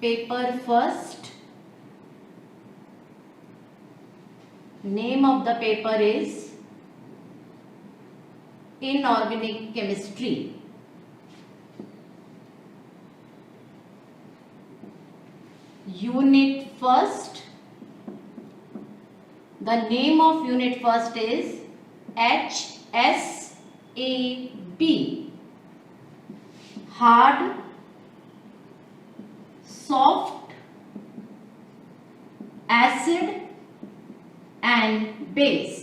paper first. Name of the paper is Inorganic Chemistry. Unit first. The name of unit first is HSAB. Hard, soft, acid and base.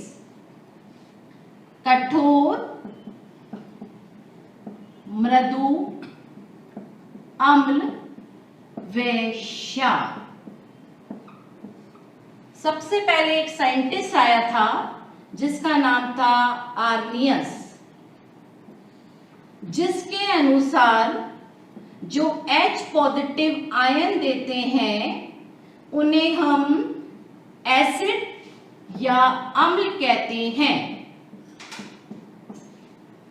कठोर, मृदु, अम्ल व क्षार। सबसे पहले एक साइंटिस्ट आया था जिसका नाम था आर्नियस, जिसके अनुसार जो H पॉजिटिव आयन देते हैं उन्हें हम एसिड या अम्ल कहते हैं,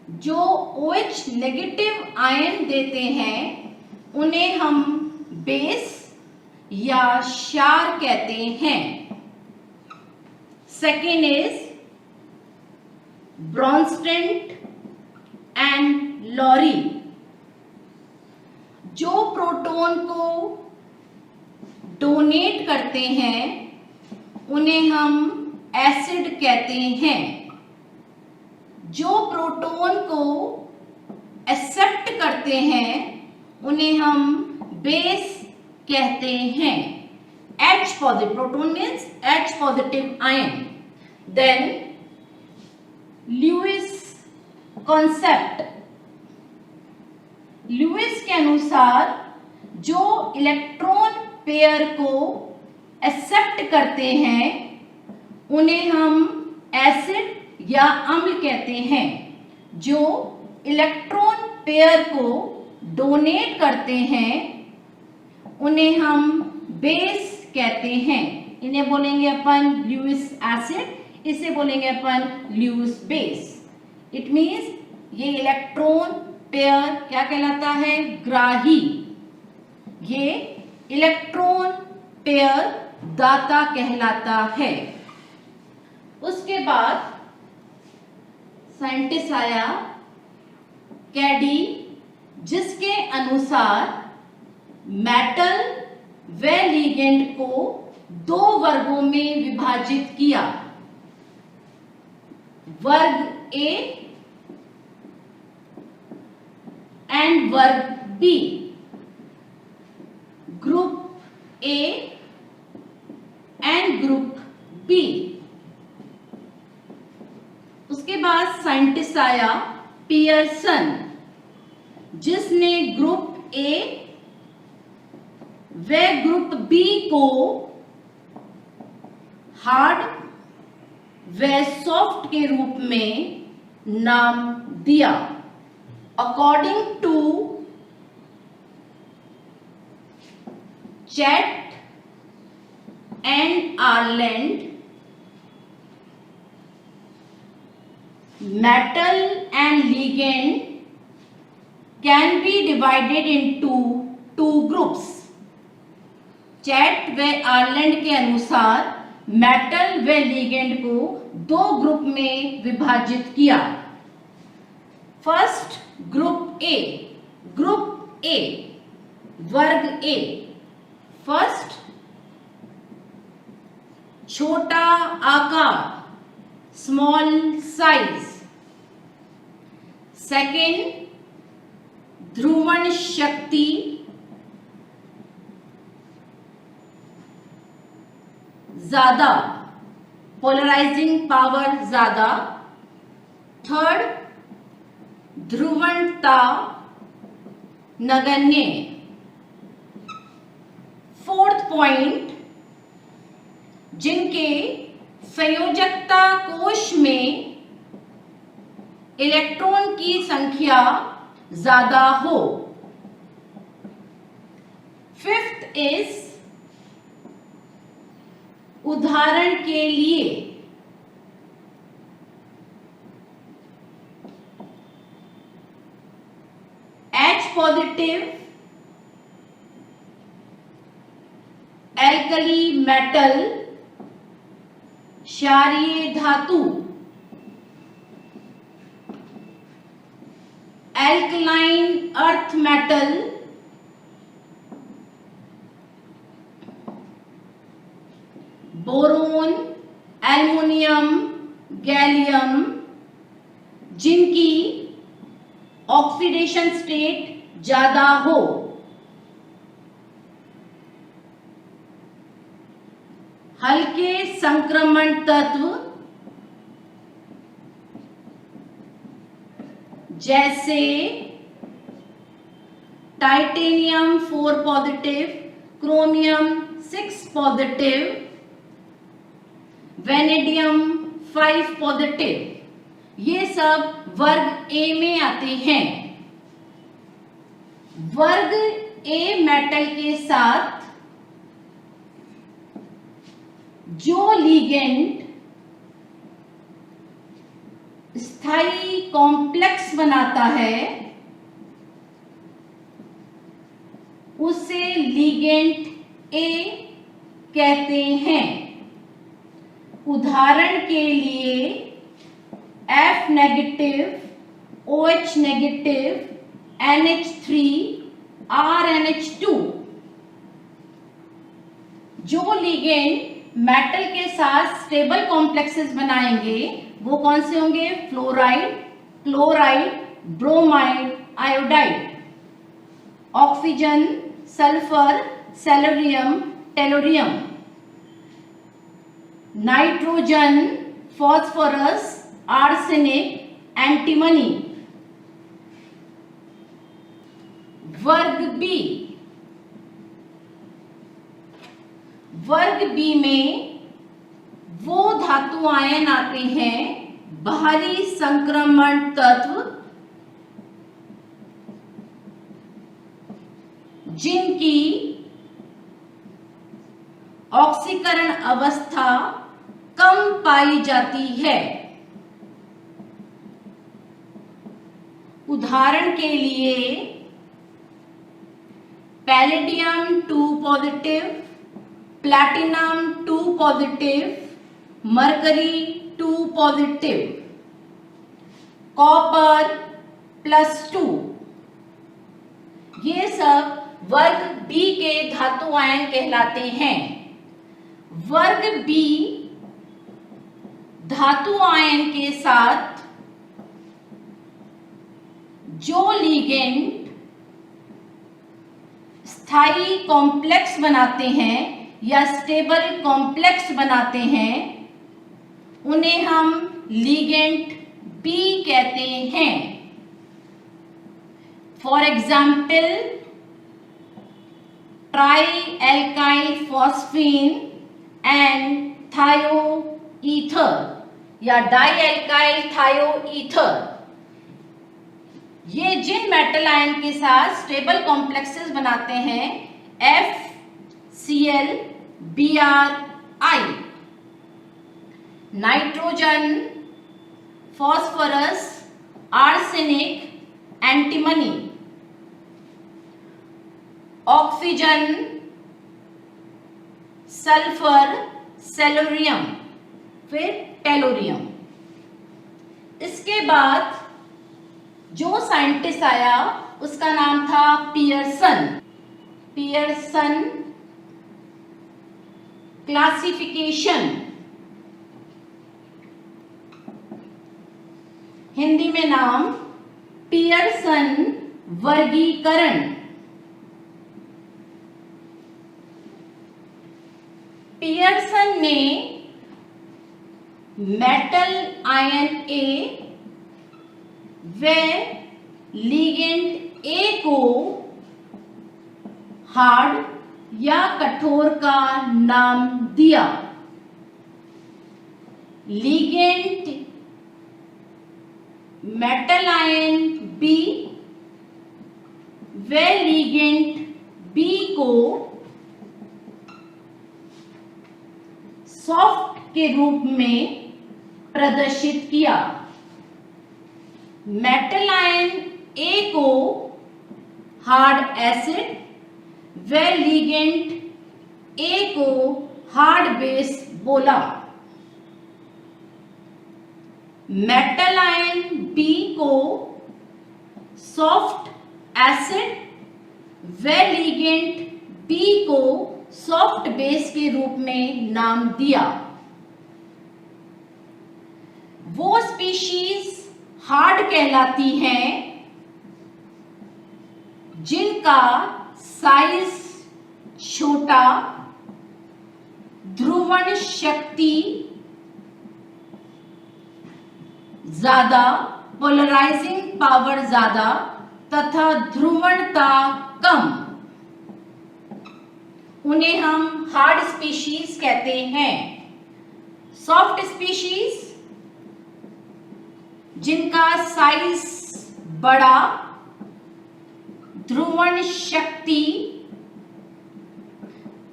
जो OH नेगेटिव आयन देते हैं उन्हें हम बेस या क्षार कहते हैं। Second is Bronsted and Lowry, जो प्रोटॉन को डोनेट करते हैं उन्हें हम एसिड कहते हैं, जो प्रोटॉन को एक्सेप्ट करते हैं उन्हें हम बेस कहते हैं। H positive, proton means H positive ion. Then Lewis concept, Lewis के अनुसार जो इलेक्ट्रॉन पेयर को एक्सेप्ट करते हैं उन्हें हम एसिड या अम्ल कहते हैं, जो इलेक्ट्रॉन पेयर को डोनेट करते हैं उन्हें हम बेस कहते हैं। इन्हें बोलेंगे अपन ल्यूइस एसिड, इसे बोलेंगे अपन ल्यूइस बेस। इट मीन्स ये इलेक्ट्रॉन पेयर क्या कहलाता है? ग्राही। ये इलेक्ट्रॉन पेयर दाता कहलाता है। उसके बाद साइंटिस्ट आया कैडी, जिसके अनुसार मेटल व लिगेंड को दो वर्गों में विभाजित किया, वर्ग ए एंड वर्ग B. Group A and group B. उसके बाद साइंटिस्ट आया पियर्सन, जिसने ग्रुप ए व ग्रुप बी को हार्ड व सॉफ्ट के रूप में नाम दिया। According to Chatt and Ahrland, metal and ligand can be divided into two groups. Chatt व आयरलैंड के अनुसार मेटल व लिगेंड को दो ग्रुप में विभाजित किया। First group A, group A वर्ग ए। फर्स्ट छोटा आकार, स्मॉल साइज। सेकेंड ध्रुवण शक्ति ज्यादा, पोलराइजिंग पावर ज्यादा। थर्ड ध्रुवणता नगण्य। फोर्थ पॉइंट, जिनके संयोजकता कोश में इलेक्ट्रॉन की संख्या ज्यादा हो। फिफ्थ इज उदाहरण के लिए H पॉजिटिव एल्कली मेटल क्षारीय धातु, alkaline earth metal boron, aluminium, gallium, जिनकी ऑक्सीडेशन स्टेट ज्यादा हो। हल्के संक्रमण तत्व जैसे titanium 4 positive, chromium 6 positive, vanadium 5 positive, ये सब वर्ग ए में आते हैं। वर्ग ए मेटल के साथ जो लिगेंड स्थायी कॉम्प्लेक्स बनाता है उसे लिगेंड ए कहते हैं। उदाहरण के लिए F negative, OH negative, NH3, RNH2। जो लिगेंड मेटल के साथ स्टेबल कॉम्प्लेक्सेस बनाएंगे वो कौन से होंगे? Fluoride, chloride, bromide, iodide. Oxygen, sulphur, selenium, tellurium. Nitrogen, phosphorus, arsenic, antimony. वर्ग बी। वर्ग बी में वो धातु आयन आते हैं बाहरी संक्रमण तत्व जिनकी ऑक्सीकरण अवस्था कम पाई जाती है। उदाहरण के लिए palladium 2 positive, platinum 2 positive, mercury 2 positive, copper +2, ये सब वर्ग बी के धातु आयन कहलाते हैं। वर्ग बी धातु आयन के साथ जो लिगेंड स्थायी कॉम्प्लेक्स बनाते हैं या स्टेबल कॉम्प्लेक्स बनाते हैं उन्हें हम लिगेंड बी कहते हैं। For example try alkyl phosphine and थायोईथर या डाई एल्काइल थायोईथर। ये जिन मेटल आयन के साथ स्टेबल कॉम्प्लेक्सेस बनाते हैं FCl, Bri। Nitrogen, phosphorus, arsenic, antimony. Oxygen, sulphur, selenium, फिर टेलोरियम। इसके बाद जो साइंटिस्ट आया उसका नाम था पियर्सन। पियर्सन क्लासिफिकेशन, हिंदी में नाम पियर्सन वर्गीकरण। पियर्सन ने मेटल आयन ए व लिगेंड ए को हार्ड या कठोर का नाम दिया। लिगेंड मेटल आयन बी व लिगेंड बी को सॉफ्ट के रूप में प्रदर्शित किया। मेटल आयन ए को हार्ड एसिड व लिगेंड ए को हार्ड बेस बोला, मेटल आयन बी को सॉफ्ट एसिड व लिगेंड बी को सॉफ्ट बेस के रूप में नाम दिया। वो स्पीशीज हार्ड कहलाती हैं जिनका साइज छोटा, ध्रुवण शक्ति ज्यादा, पोलराइजिंग पावर ज्यादा तथा ध्रुवणता कम, उन्हें हम हार्ड स्पीशीज कहते हैं। सॉफ्ट स्पीशीज जिनका साइज बड़ा, ध्रुवण शक्ति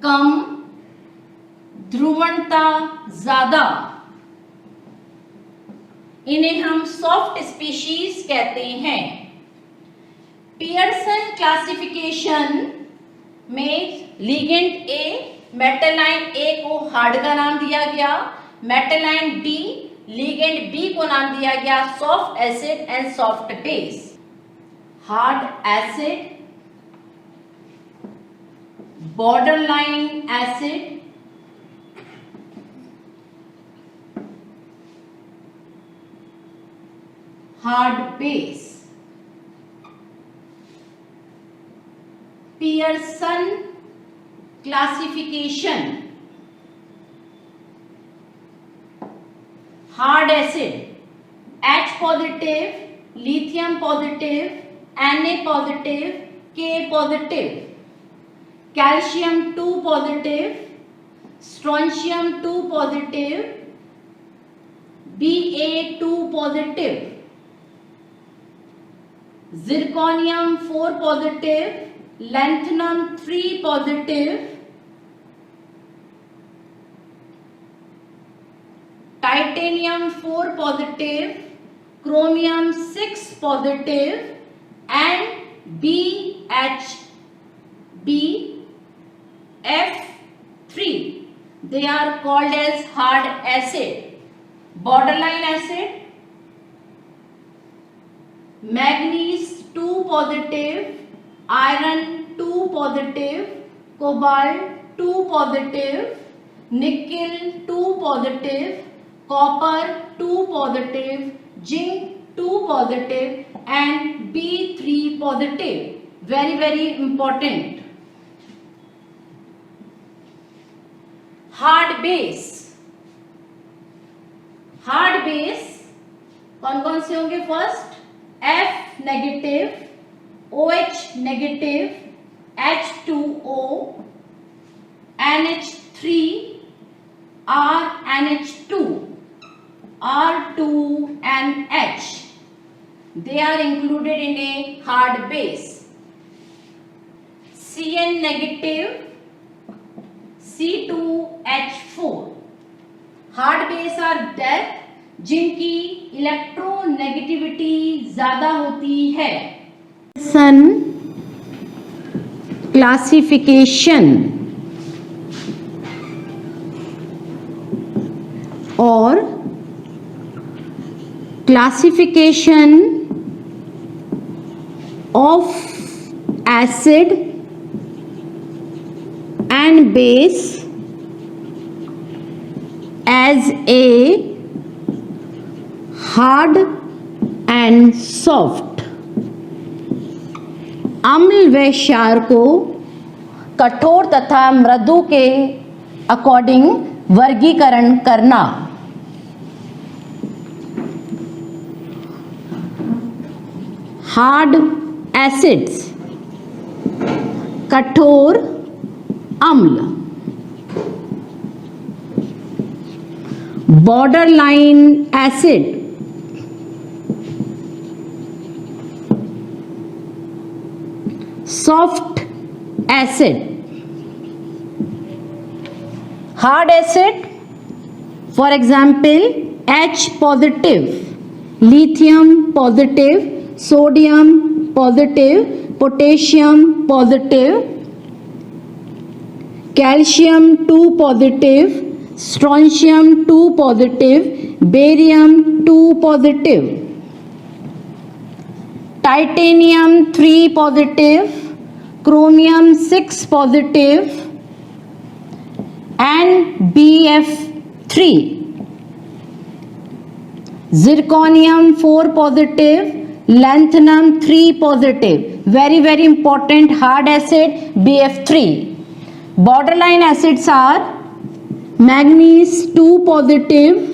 कम, ध्रुवणता ज्यादा, इन्हें हम सॉफ्ट स्पीशीज कहते हैं। पियर्सन क्लासिफिकेशन में ligand A, metal ion A को हार्ड का नाम दिया गया, metal ion B, ligand B को नाम दिया गया soft acid and soft base. Hard acid, borderline acid, hard base. Pearson classification, hard acid H positive, lithium positive, Na positive, K positive, calcium 2 positive, strontium 2 positive, Ba2 positive, zirconium 4 positive, lanthanum 3 positive, titanium 4 positive, chromium 6 positive and BHBF3, they are called as hard acid. Borderline acid, manganese 2 positive, iron 2 positive, cobalt 2 positive, nickel 2 positive, copper 2 positive, zinc 2 positive and B3 positive. Very very important. Hard base, hard base कौन कौन से होंगे? First F negative, OH negative, H2O, NH3, RNH2, R2 and H. They are included in a hard base. Cn negative, C2H4. Hard base are that जिनकी electronegativity ज्यादा होती है। सन classification और classification of acid and base as a hard and soft. अम्ल व क्षार को कठोर तथा मृदु के अकॉर्डिंग वर्गीकरण करना। हार्ड एसिड्स कठोर अम्ल, borderline acid soft acid. Hard acid for example H positive, lithium positive, sodium positive, potassium positive, calcium 2 positive, strontium 2 positive, barium 2 positive, titanium 3 positive, chromium 6 positive, and Bf3. Zirconium 4 positive, lanthanum 3 positive. Very very important hard acid Bf3. Borderline acids are manganese 2 positive,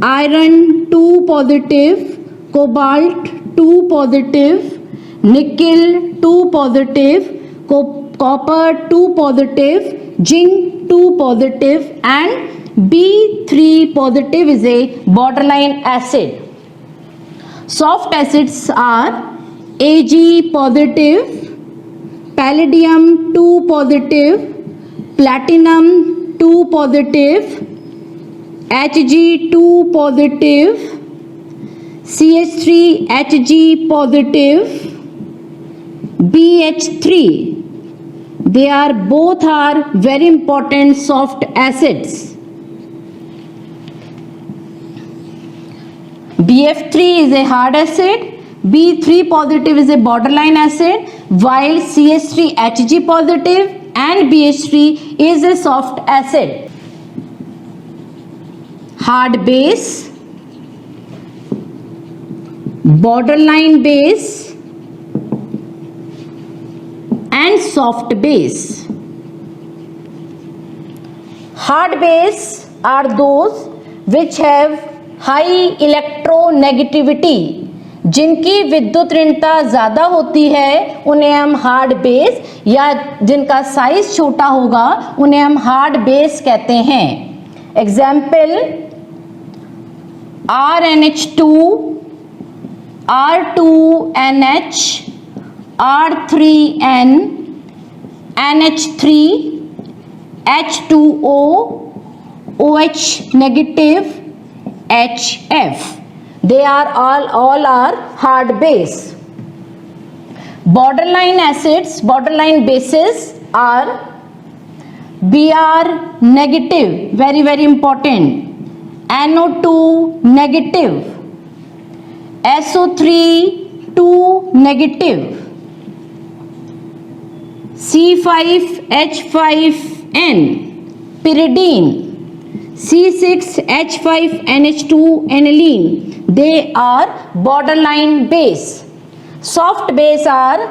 iron 2 positive, cobalt 2 positive, nickel 2 positive, copper 2 positive, zinc 2 positive, and B3 positive is a borderline acid. Soft acids are Ag positive, palladium 2 positive, platinum 2 positive, Hg2 positive, CH3Hg positive, BH3. They are both are very important soft acids. BF3 is a hard acid, B3 positive is a borderline acid, while CH3Hg positive and BH3 is a soft acid. Hard base, borderline base, and soft base. Hard base are those which have high electronegativity. जिनकी विद्युत ऋणता ज़्यादा होती है उन्हें हम hard base, या जिनका size छोटा होगा उन्हें हम हार्ड बेस कहते हैं. Example RNH2, R2NH, R3N, NH3, H2O, OH negative, HF. They are all are hard base. Borderline acids, borderline bases are Br negative, very very important, NO2 negative, SO3 2 negative, C5H5N, pyridine, C6H5NH2 aniline. They are borderline base. Soft base are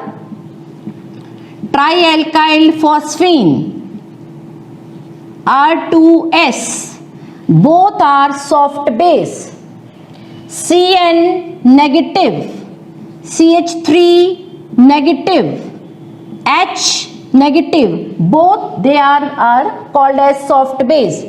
trialkyl phosphine, R2S. Both are soft base. Cn negative, CH3 negative, H negative. Both they are called as soft base.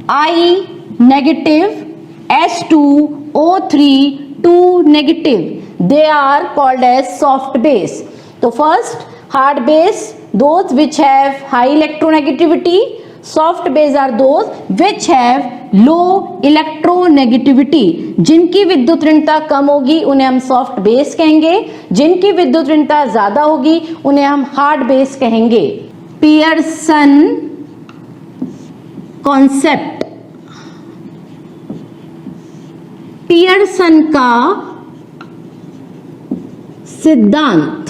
I negative, S2O3 2 negative. They are called as soft base. So first hard base, those which have high electronegativity. Soft base are those which have low electronegativity. जिनकी विद्युत ऋणता कम होगी उन्हें हम soft base कहेंगे, जिनकी विद्युत ऋणता ज्यादा होगी उन्हें हम हार्ड बेस कहेंगे. Pearson concept. पियर्सन का सिद्धांत.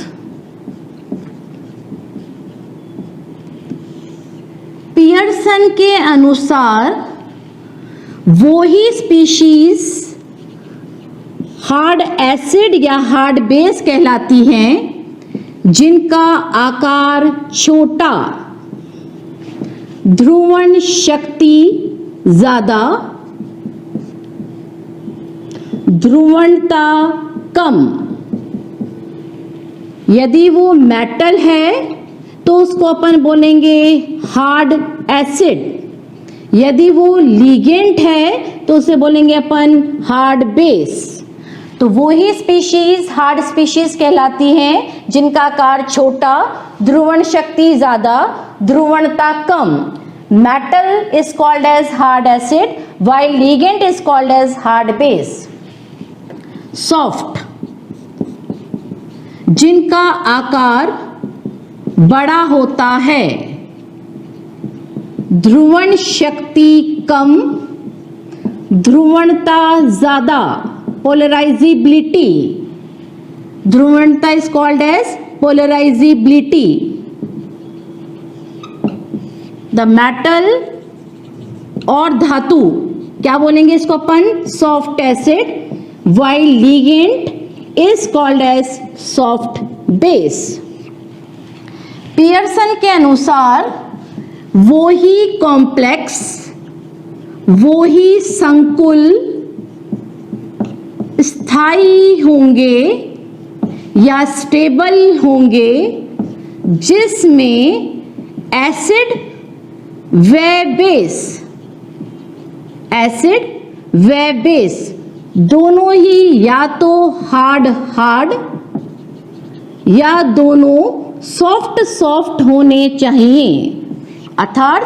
पियर्सन के अनुसार वो ही स्पीशीज हार्ड एसिड या हार्ड बेस कहलाती हैं जिनका आकार छोटा, ध्रुवण शक्ति ज्यादा, ध्रुवणता कम. यदि वो मेटल है तो उसको अपन बोलेंगे हार्ड एसिड. यदि वो लिगेंड है तो उसे बोलेंगे अपन हार्ड बेस. तो वो ही स्पीशीज हार्ड स्पीशीज कहलाती हैं जिनका आकार छोटा, ध्रुवण शक्ति ज्यादा, ध्रुवणता कम. Metal is called as hard acid while ligand is called as hard base. Soft, जिनका आकार बड़ा होता है, ध्रुवण शक्ति कम, ध्रुवणता ज्यादा, पोलराइजिबिलिटी, ध्रुवणता is called as polarizability. The metal और धातु क्या बोलेंगे इसको अपन, soft acid, while ligand is called as soft base. Pearson के अनुसार वो ही कॉम्प्लेक्स, वो ही संकुल स्थायी होंगे या स्टेबल होंगे जिसमें एसिड व बेस, एसिड व बेस दोनों ही या तो हार्ड हार्ड या दोनों सॉफ्ट सॉफ्ट होने चाहिए। अर्थात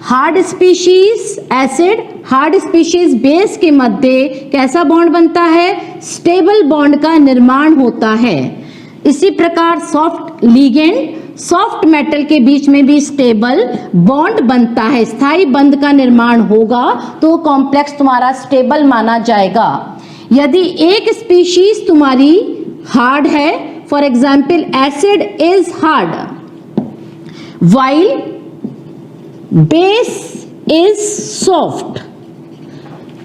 hard species acid, hard species base के मध्य कैसा बॉन्ड बनता है, स्टेबल बॉन्ड का निर्माण होता है। इसी प्रकार सॉफ्ट लिगेंड, सॉफ्ट मेटल के बीच में भी स्टेबल बॉन्ड बनता है, स्थायी बंध का निर्माण होगा तो कॉम्प्लेक्स तुम्हारा स्टेबल माना जाएगा। यदि एक स्पीशीज तुम्हारी हार्ड है, for example acid is hard, while base is soft,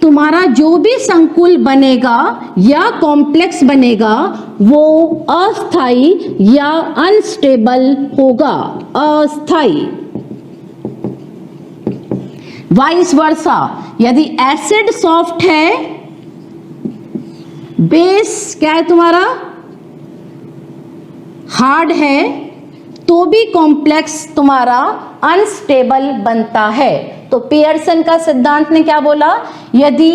तुम्हारा जो भी संकुल बनेगा या कॉम्प्लेक्स बनेगा वो अस्थाई या अनस्टेबल होगा, अस्थाई। वाइस वर्सा, यदि एसिड सॉफ्ट है, बेस क्या है तुम्हारा हार्ड है, तो भी कॉम्प्लेक्स तुम्हारा अनस्टेबल बनता है। तो पियर्सन का सिद्धांत ने क्या बोला, यदि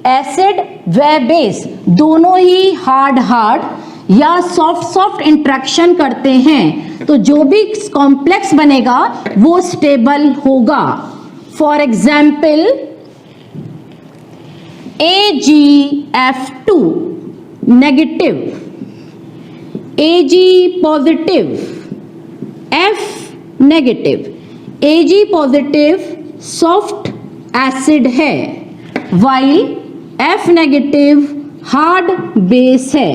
एसिड व बेस दोनों ही हार्ड हार्ड या सॉफ्ट सॉफ्ट इंटरेक्शन करते हैं तो जो भी कॉम्प्लेक्स बनेगा वो स्टेबल होगा। For example AgF2 negative, Ag positive, F negative. Ag positive soft acid है, while F negative hard base है।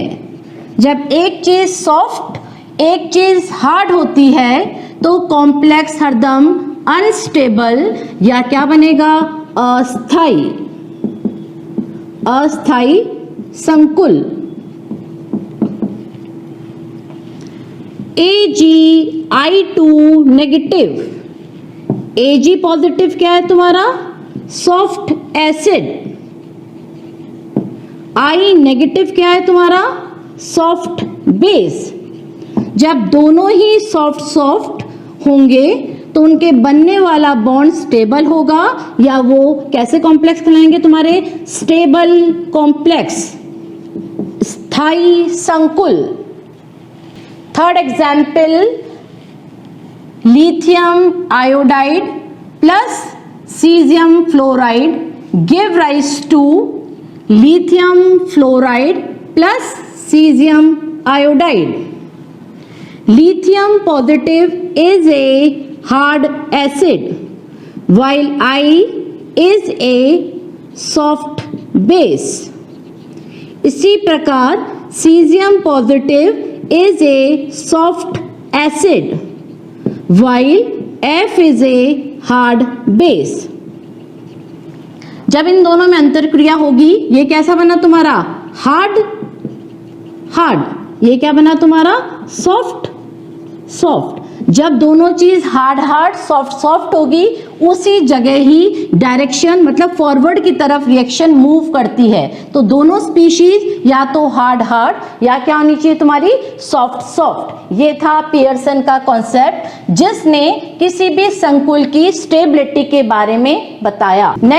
जब एक चीज सॉफ्ट एक चीज हार्ड होती है तो कॉम्प्लेक्स हरदम अनस्टेबल या क्या बनेगा, अस्थाई, अस्थाई संकुल। AgI2 नेगेटिव, Ag पॉजिटिव क्या है तुम्हारा, सॉफ्ट एसिड, I नेगेटिव क्या है तुम्हारा, सॉफ्ट बेस। जब दोनों ही सॉफ्ट सॉफ्ट होंगे तो उनके बनने वाला बॉन्ड स्टेबल होगा या वो कैसे कॉम्प्लेक्स कहलाएंगे तुम्हारे, स्टेबल कॉम्प्लेक्स, स्थायी संकुल। Third example, lithium iodide plus caesium fluoride give rise to lithium fluoride plus caesium iodide. Lithium positive is a hard acid while I is a soft base। इसी प्रकार caesium positive is A soft acid while F is a hard base। जब इन दोनों में अंतरक्रिया होगी ये कैसा बना तुम्हारा, हार्ड हार्ड, ये क्या बना तुम्हारा, सॉफ्ट सॉफ्ट। जब दोनों चीज हार्ड हार्ड सॉफ्ट सॉफ्ट होगी उसी जगह ही डायरेक्शन मतलब फॉरवर्ड की तरफ रिएक्शन मूव करती है। तो दोनों स्पीशीज या तो हार्ड हार्ड या क्या होनी चाहिए तुम्हारी, सॉफ्ट सॉफ्ट। ये था पियर्सन का कॉन्सेप्ट जिसने किसी भी संकुल की स्टेबिलिटी के बारे में बताया।